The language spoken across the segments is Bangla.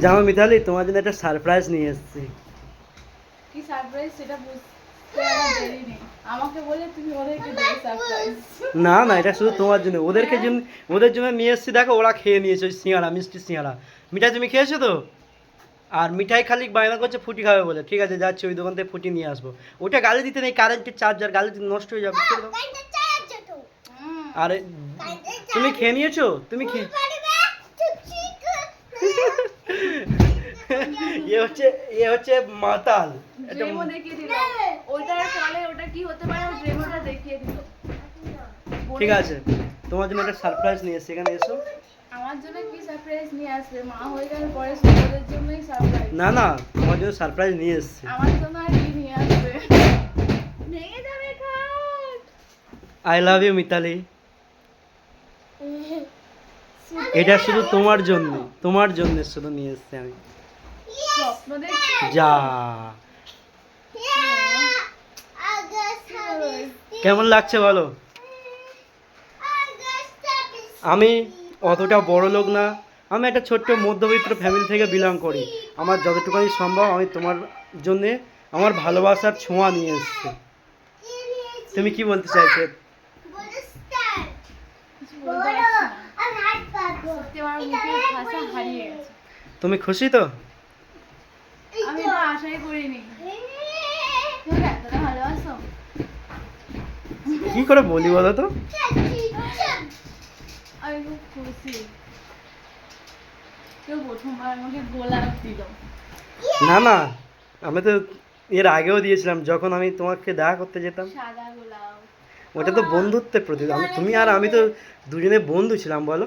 জানো মিতালি, তোমার জন্য একটা সারপ্রাইজ নিয়ে এসেছি। কি সারপ্রাইজ সেটা বুঝতে আমার দেরি নেই। আমাকে বলে তুমি ওদেরকে দেবে সারপ্রাইজ। না না, এটা শুধু তোমার জন্য, ওদেরকে জন্য, ওদের জন্য নিয়ে এসেছি। দেখো ওরা খেয়ে নিয়েছে ওই সিঙ্গাড়া, মিষ্টি সিঙ্গাড়া। মিঠাই তুমি খেয়েছো তো? আর মিঠাই খালি বায়না করছে ফুটি খাবে বলে। ঠিক আছে, যাচ্ছি ওই দোকান থেকে ফুটি নিয়ে আসবো। ওটা গালে দিতে নেই, কারেন্টের চার্জার, গালে দিতে নষ্ট হয়ে যাবে, ছেড়ে দাও। আরে তুমি খেয়ে নিয়েছো? তুমি খেয়ে এ হচ্ছে, এ হচ্ছে মাতাল। এটা ড্রেমো দেখিয়ে দিল। ওটার ফলে ওটা কি হতে পারে, ও ড্রেমোটা দেখিয়ে দিল। ঠিক আছে, তোমার জন্য একটা সারপ্রাইজ নিয়ে এসেছি, এখানে এসো। আমার জন্য কি সারপ্রাইজ নিয়ে আসবে? মা হয়ে গেলে পরে শুধু ওদের জন্যই সারপ্রাইজ। না না, তোমার জন্য সারপ্রাইজ নিয়ে এসেছি। আমার জন্য আর কি নিয়ে আসবে? ভেঙে যাবে খাট। I love you Mitali. এটা শুধু তোমার জন্য, তোমার জন্য শুধু নিয়ে এসেছি আমি। স্বপ্ন দেখছি। যা, কেমন লাগছে বলো? আমি অতটা বড় লোক না, আমি একটা ছোট্ট মধ্যবিত্ত ফ্যামিলি থেকে বিলং করি। আমার যতটুকুনি সম্ভব আমি তোমার জন্যে আমার ভালোবাসার ছোঁয়া নিয়ে এসেছি। তুমি কি বলতে চাইছো? কিছু বলতে পারছি না। সত্যি আমার মুখের ভাষা হারিয়ে গেছে। তুমি খুশি তো? আমি তো আশাই করিনি। তুমি এতটা ভালোবাসো? কি করে বলি বলো তো? আমি খুব খুশি। কেউ প্রথমবার আমাকে গোলাপ দিল। না না, আমি তো এর আগেও দিয়েছিলাম যখন আমি তোমাকে দেখা করতে যেতাম। সাদা গোলাপ। ওটা তো বন্ধুত্বের প্রতি, তুমি আর আমি তো দুজনে বন্ধু ছিলাম বলো,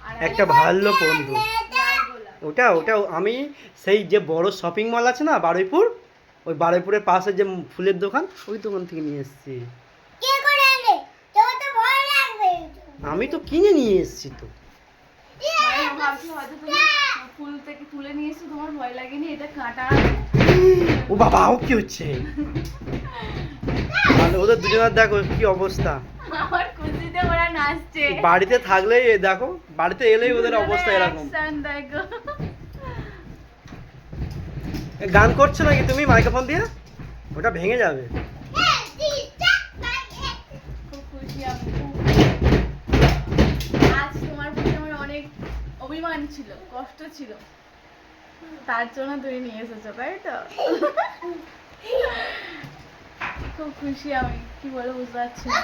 আর একটা ভালো বন্ধু। লাল গোলাপ। ওটা ওটা আমি সেই যে বড় শপিং মল আছে না বারুইপুর, ওই বারুইপুরের পাশে যে ফুলের দোকান, ওই দোকান থেকে নিয়ে এসেছি। আমি তো কিনে নিয়ে এসেছি তো। মানে ভাবছি হয়তো তুমি ফুল থেকে তুলে নিয়ে এসে তোমার ভয় লাগেনি, এটা কাঁটা আছে। ও বাবা, ও কি হচ্ছে? মানে ওদের দুজনের দেখো কি অবস্থা। আমার খুশিতে ওরা নাচছে। বাড়িতে থাকলেই দেখো, বাড়িতে এলেই ওদের অবস্থা এরকম। Action দেখো। গান করছো নাকি তুমি মাইক্রোফোন দিয়ে? ওটা ভেঙে যাবে। খুব খুশি আমি, খুব। আজ তোমার প্রতি আমার অনেক অভিমান ছিল, কষ্ট ছিল, তার জন্য তুমি নিয়ে এসেছো, তাই তো? খুব খুশি আমি, কি বলে বুঝতে পারছি না।